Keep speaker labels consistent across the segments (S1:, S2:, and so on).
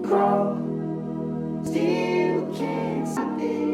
S1: grow, still can't stop it.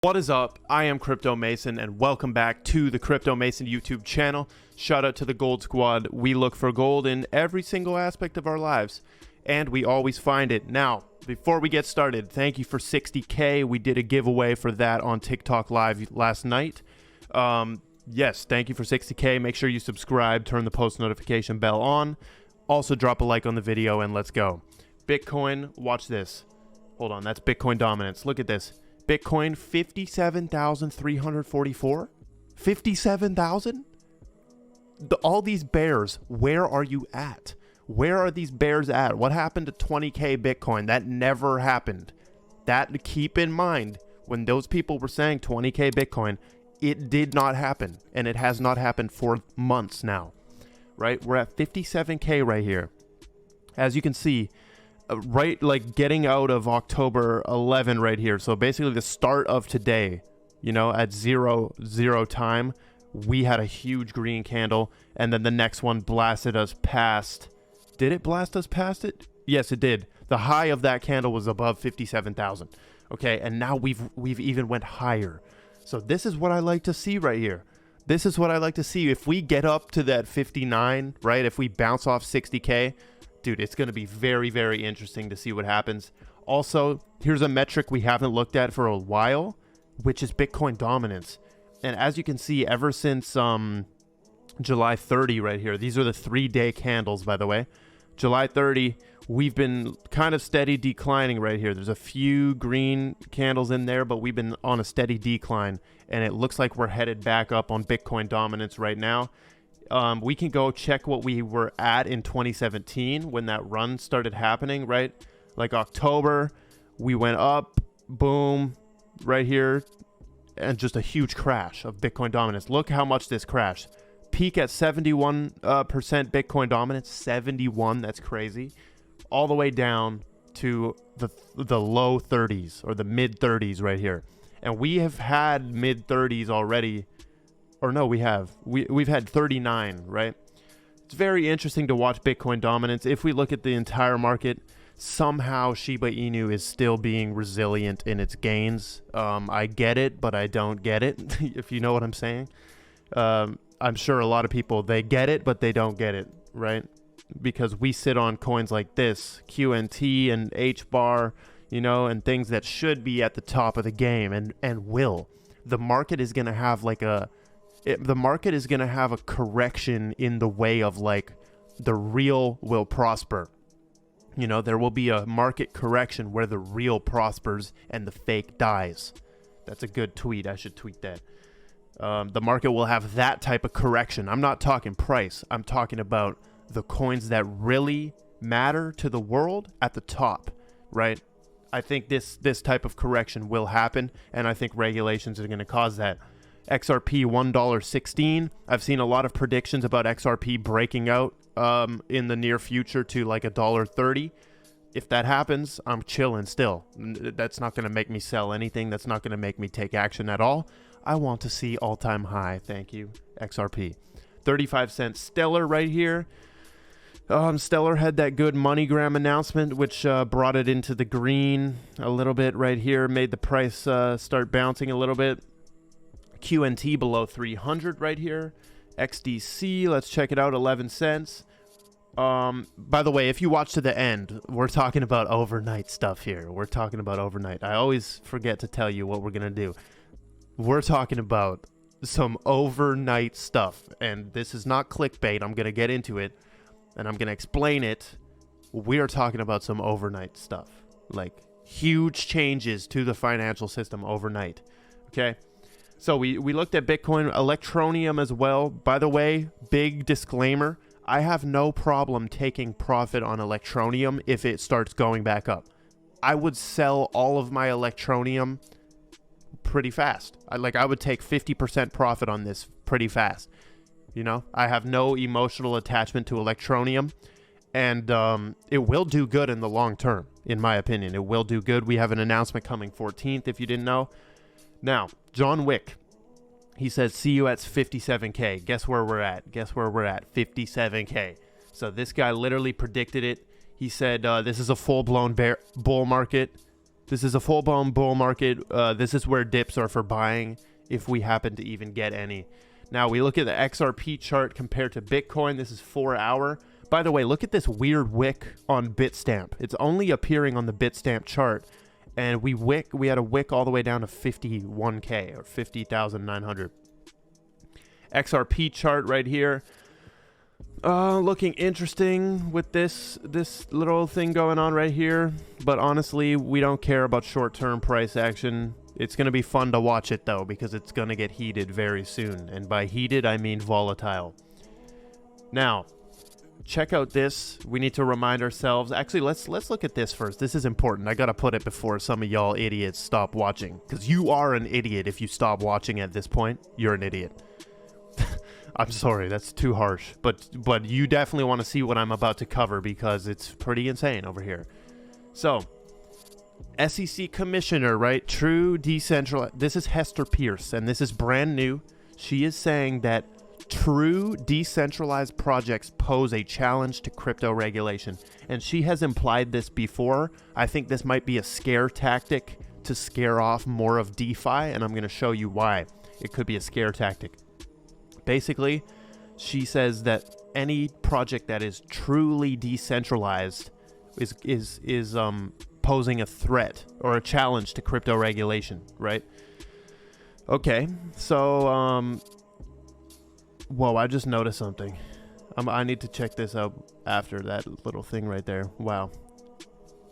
S2: What is up? I am Crypto Mason and welcome back to the Crypto Mason YouTube channel. Shout out to the Gold Squad. We look for gold in every single aspect of our lives and we always find it. Now, before we get started, thank you for 60K. We did a giveaway for that on TikTok Live last night. Yes, thank you for 60K. Make sure you subscribe, turn the post notification bell on. Also drop a like on the video and let's go. Bitcoin, watch this. Hold on, that's Bitcoin dominance. Look at this. Bitcoin 57,344. 57,000? All these bears, where are you at? Where are these bears at? What happened to 20K Bitcoin? That never happened. That, keep in mind, when those people were saying 20K Bitcoin, it did not happen, and it has not happened for months now, right? We're at 57K right here. As you can see, right, like getting out of October 11 right here. So basically the start of today, you know, at zero time, we had a huge green candle, and then the next one blasted us past. Did it blast us past it? Yes, it did. The high of that candle was above 57,000. Okay, and now we've even went higher. So this is what I like to see right here. This is what I like to see. If we get up to that 59, right? If we bounce off 60K, dude, it's going to be very, very interesting to see what happens. Also, here's a metric we haven't looked at for a while, which is Bitcoin dominance. And as you can see, ever since July 30 right here, these are the 3-day candles, by the way. July 30, we've been kind of steady declining right here. There's a few green candles in there, but we've been on a steady decline. And it looks like we're headed back up on Bitcoin dominance right now. We can go check what we were at in 2017 when that run started happening, right? Like October, we went up, boom, right here, and just a huge crash of Bitcoin dominance. Look how much this crashed. Peak at 71% Bitcoin dominance, 71, that's crazy. All the way down to the low 30s or the mid 30s right here. And we have had mid 30s already. Or no, we've had 39, right? It's very interesting to watch Bitcoin dominance. If we look at the entire market, somehow Shiba Inu is still being resilient in its gains. I get it, but I don't get it, if you know what I'm saying. I'm sure a lot of people, they get it, but they don't get it, right? Because we sit on coins like this, QNT and Hbar, you know, and things that should be at the top of the game and will. The market is going to have like the market is going to have a correction in the way of like the real will prosper. You know, there will be a market correction where the real prospers and the fake dies. That's a good tweet. I should tweet that. The market will have that type of correction. I'm not talking price. I'm talking about the coins that really matter to the world at the top, right? I think this type of correction will happen, and I think regulations are going to cause that. XRP $1.16. I've seen a lot of predictions about XRP breaking out in the near future to like $1.30. If that happens, I'm chilling still. That's not going to make me sell anything. That's not going to make me take action at all. I want to see all-time high. Thank you, XRP. 35 cents Stellar right here. Stellar had that good MoneyGram announcement, which brought it into the green a little bit right here. Made the price start bouncing a little bit. QNT below 300 right here. XDC, let's check it out, 11 cents. By the way, if you watch to the end, we're talking about overnight stuff here. We're talking about overnight. I always forget to tell you what we're going to do. We're talking about some overnight stuff, and this is not clickbait. I'm going to get into it, and I'm going to explain it. We are talking about some overnight stuff, like huge changes to the financial system overnight, okay? So we looked at Bitcoin, Electroneum as well. By the way, big disclaimer, I have no problem taking profit on Electroneum if it starts going back up. I would sell all of my Electroneum pretty fast. I would take 50% profit on this pretty fast. You know, I have no emotional attachment to Electroneum, and it will do good in the long term, in my opinion. It will do good. We have an announcement coming 14th, if you didn't know. Now, John Wick. He says, see you at 57K. Guess where we're at? 57K. So this guy literally predicted it. He said, this is a full-blown bull market. This is a full-blown bull market. This is where dips are for buying if we happen to even get any. Now, we look at the XRP chart compared to Bitcoin. This is 4 hour. By the way, look at this weird wick on Bitstamp. It's only appearing on the Bitstamp chart. And we had a wick all the way down to 51K or 50,900. XRP chart right here. Looking interesting with this little thing going on right here. But honestly, we don't care about short-term price action. It's going to be fun to watch it, though, because it's going to get heated very soon. And by heated, I mean volatile. Now, check out this. We need to remind ourselves. Actually, let's look at this first. This is important. I got to put it before some of y'all idiots stop watching. Because you are an idiot if you stop watching at this point. You're an idiot. I'm sorry, that's too harsh. But you definitely want to see what I'm about to cover because it's pretty insane over here. So, SEC commissioner, right? True decentralized. This is Hester Pierce, and this is brand new. She is saying that true decentralized projects pose a challenge to crypto regulation. And she has implied this before. I think this might be a scare tactic to scare off more of DeFi, and I'm going to show you why it could be a scare tactic. Basically, she says that any project that is truly decentralized is posing a threat or a challenge to crypto regulation, right? Okay, so whoa, I just noticed something. I need to check this out after that little thing right there. Wow.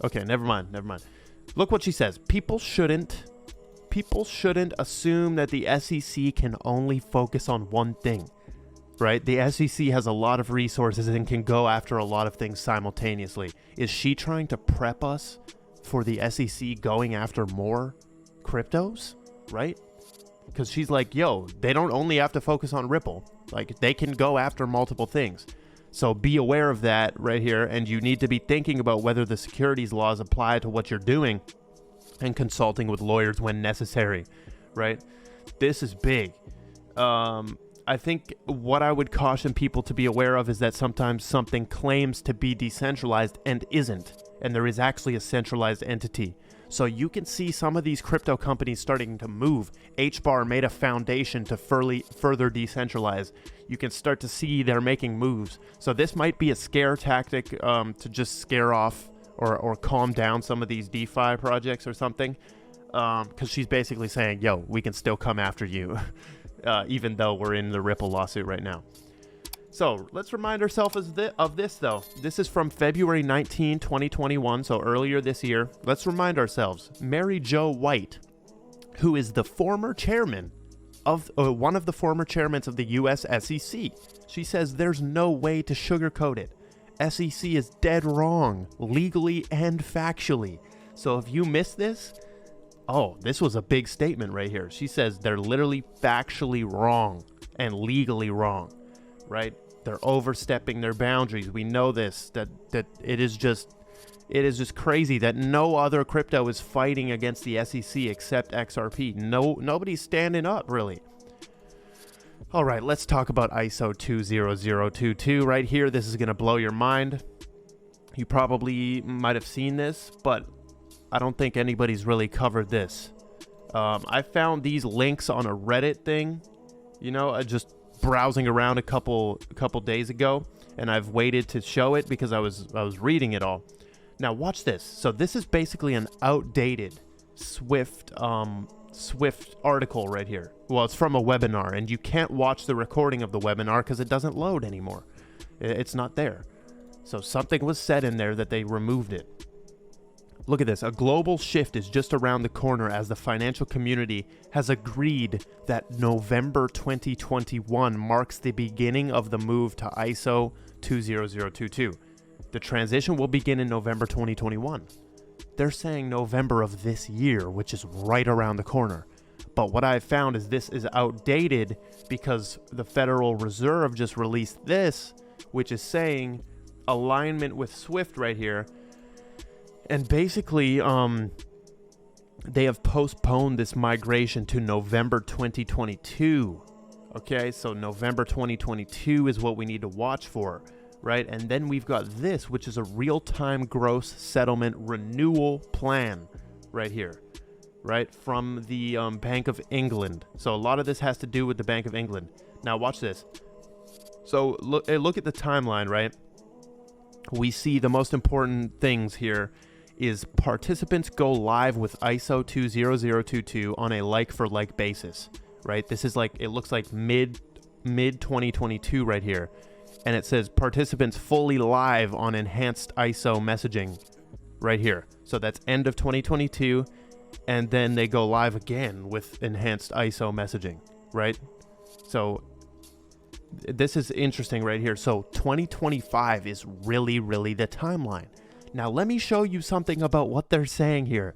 S2: Okay, never mind. Look what she says. People shouldn't assume that the SEC can only focus on one thing, right? The SEC has a lot of resources and can go after a lot of things simultaneously. Is she trying to prep us for the SEC going after more cryptos, right? Because she's like, yo, they don't only have to focus on Ripple. Like, they can go after multiple things. So be aware of that right here, and you need to be thinking about whether the securities laws apply to what you're doing and consulting with lawyers when necessary, right? This is big. I think what I would caution people to be aware of is that sometimes something claims to be decentralized and isn't, and there is actually a centralized entity. So you can see some of these crypto companies starting to move. Hbar made a foundation to further decentralize. You can start to see they're making moves. So this might be a scare tactic to just scare off or calm down some of these DeFi projects or something. Because she's basically saying, yo, we can still come after you, even though we're in the Ripple lawsuit right now. So let's remind ourselves of this, though. This is from February 19, 2021, so earlier this year. Let's remind ourselves. Mary Jo White, who is the former chairman of one of the former chairmen of the U.S. SEC, she says there's no way to sugarcoat it. SEC is dead wrong, legally and factually. So if you missed this, this was a big statement right here. She says they're literally factually wrong and legally wrong, right? They're overstepping their boundaries. We know this, that it is just crazy that no other crypto is fighting against the SEC except XRP. Nobody's standing up, really. All right, let's talk about ISO 20022 right here. This is going to blow your mind. You probably might have seen this, but I don't think anybody's really covered this. I found these links on a Reddit thing, just browsing around a couple days ago, and I've waited to show it because I was reading it all. Now watch this. So this is basically an outdated Swift article right here. Well, it's from a webinar, and you can't watch the recording of the webinar because it doesn't load anymore. It's not there. So something was said in there that they removed it. Look at this. A global shift is just around the corner as the financial community has agreed that November 2021 marks the beginning of the move to ISO 20022. The transition will begin in November 2021. They're saying November of this year, which is right around the corner. But what I've found is this is outdated because the Federal Reserve just released this, which is saying alignment with Swift right here. And basically, they have postponed this migration to November 2022. Okay, so November 2022 is what we need to watch for, right? And then we've got this, which is a real-time gross settlement renewal plan right here, right? From the Bank of England. So a lot of this has to do with the Bank of England. Now watch this. So look at the timeline, right? We see the most important things here is participants go live with ISO 20022 on a like-for-like basis, right? This is like, it looks like mid 2022 right here. And it says participants fully live on enhanced ISO messaging right here. So that's end of 2022. And then they go live again with enhanced ISO messaging, right? So this is interesting right here. So 2025 is really, really the timeline. Now, let me show you something about what they're saying here.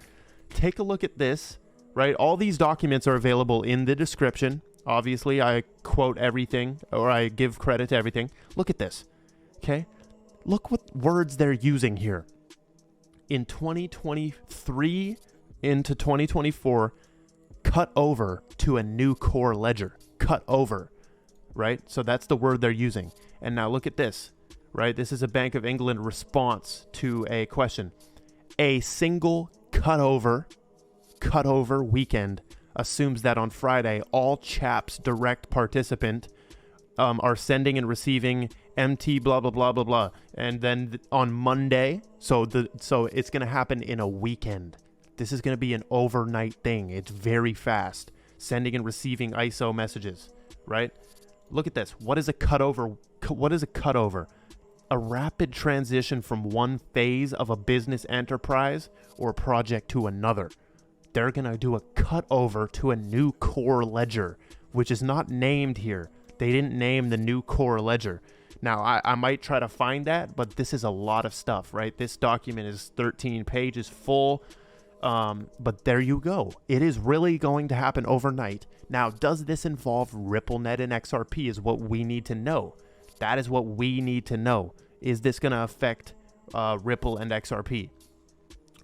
S2: Take a look at this, right? All these documents are available in the description. Obviously, I quote everything, or I give credit to everything. Look at this, okay? Look what words they're using here. In 2023 into 2024, cut over to a new core ledger. Cut over, right? So that's the word they're using. And now look at this, right? This is a Bank of England response to a question. A single cutover weekend assumes that on Friday, all CHAPS direct participant are sending and receiving MT blah, blah, blah, blah, blah. And then on Monday, so it's going to happen in a weekend. This is going to be an overnight thing. It's very fast. Sending and receiving ISO messages, right? Look at this. What is a cutover? What is a cutover? A rapid transition from one phase of a business enterprise or project to another. They're going to do a cutover to a new core ledger, which is not named here. They didn't name the new core ledger. Now, I might try to find that, but this is a lot of stuff, right? This document is 13 pages full. But there you go. It is really going to happen overnight. Now, does this involve RippleNet and XRP is what we need to know. That is what we need to know. Is this going to affect Ripple and XRP?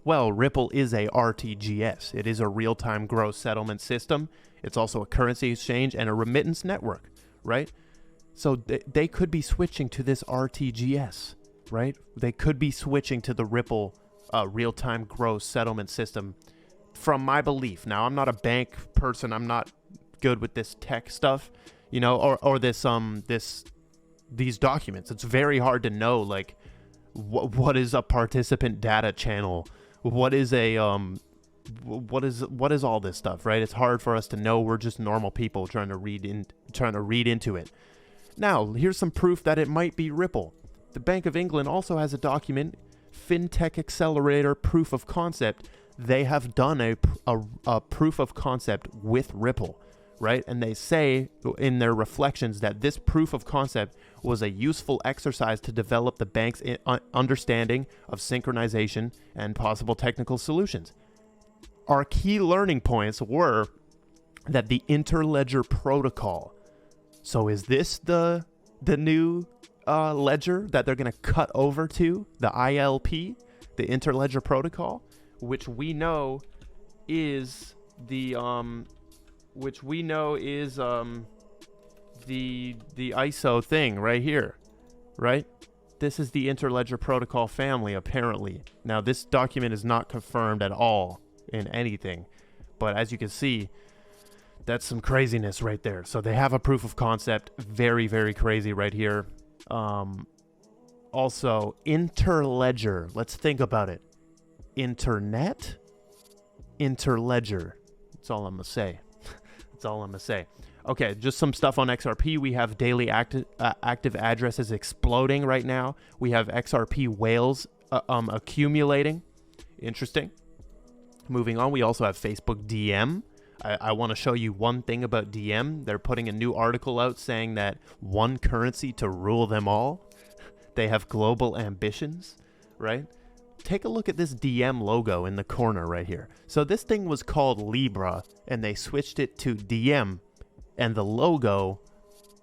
S2: Well, Ripple is a RTGS. It is a real-time gross settlement system. It's also a currency exchange and a remittance network, right? So they could be switching to this RTGS, right? They could be switching to the Ripple real-time gross settlement system from my belief. Now, I'm not a bank person. I'm not good with this tech stuff, you know, or these documents. It's very hard to know, like, what is a participant data channel? What is a what is all this stuff, right? It's hard for us to know. We're just normal people trying to read into it. Now, here's some proof that it might be Ripple. The Bank of England also has a document, FinTech Accelerator Proof of Concept. They have done a proof of concept with Ripple, right? And they say in their reflections that this proof of concept was a useful exercise to develop the bank's understanding of synchronization and possible technical solutions. Our key learning points were that the interledger protocol. So is this the new ledger that they're going to cut over to, the ILP, the interledger protocol, which we know is the ISO thing right here, right? This is the interledger protocol family, apparently. Now, this document is not confirmed at all in anything, but as you can see, that's some craziness right there. So they have a proof of concept, very, very crazy right here. Also, interledger. Let's think about it. Internet, interledger. That's all I'm gonna say. That's all I'm gonna say. Okay, just some stuff on XRP. We have daily active addresses exploding right now. We have XRP whales accumulating. Interesting. Moving on, we also have Facebook Diem. I want to show you one thing about Diem. They're putting a new article out saying that one currency to rule them all. They have global ambitions, right? Take a look at this Diem logo in the corner right here. So this thing was called Libra, and they switched it to Diem, and the logo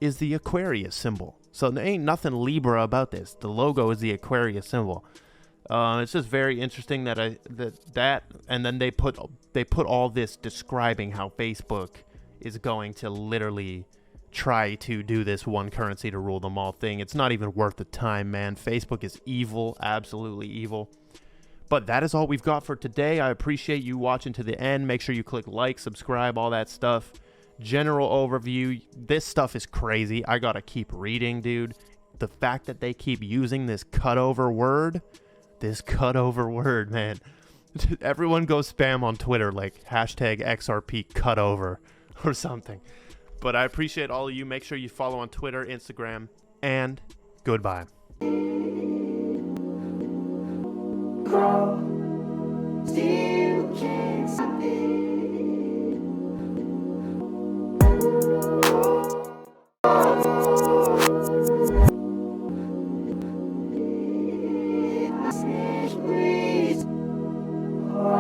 S2: is the Aquarius symbol. So there ain't nothing Libra about this. The logo is the Aquarius symbol. It's just very interesting that and then they put all this describing how Facebook is going to literally try to do this one currency to rule them all thing. It's not even worth the time, man. Facebook is evil, absolutely evil. But that is all we've got for today. I appreciate you watching to the end. Make sure you click like, subscribe, all that stuff. General overview. This stuff is crazy. I gotta keep reading, dude. The fact that they keep using this cutover word, man. Everyone go spam on Twitter like hashtag XRP cutover or something. But I appreciate all of you. Make sure you follow on Twitter, Instagram, and goodbye.
S1: Grow. Still